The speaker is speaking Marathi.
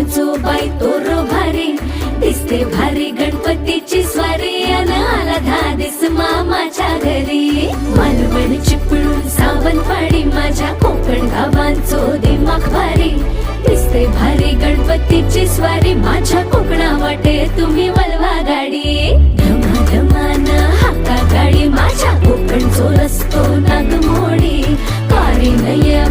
गावांचो बाई तोरो भारी दिसते भारी गणपतीची स्वारी अन आला धादिस मामाच्या घरी मालवण चिपळूण सावंतवाडी माझ्या कोकण गावांचो दिमाग भारी दिसते भारी गणपतीची स्वारी माझ्या कोकणा वाटे तुम्ही वलवा गाडी धमाधमान हाका गाडी माझ्या कोकणचो रस्तो नागमोडी कारी नये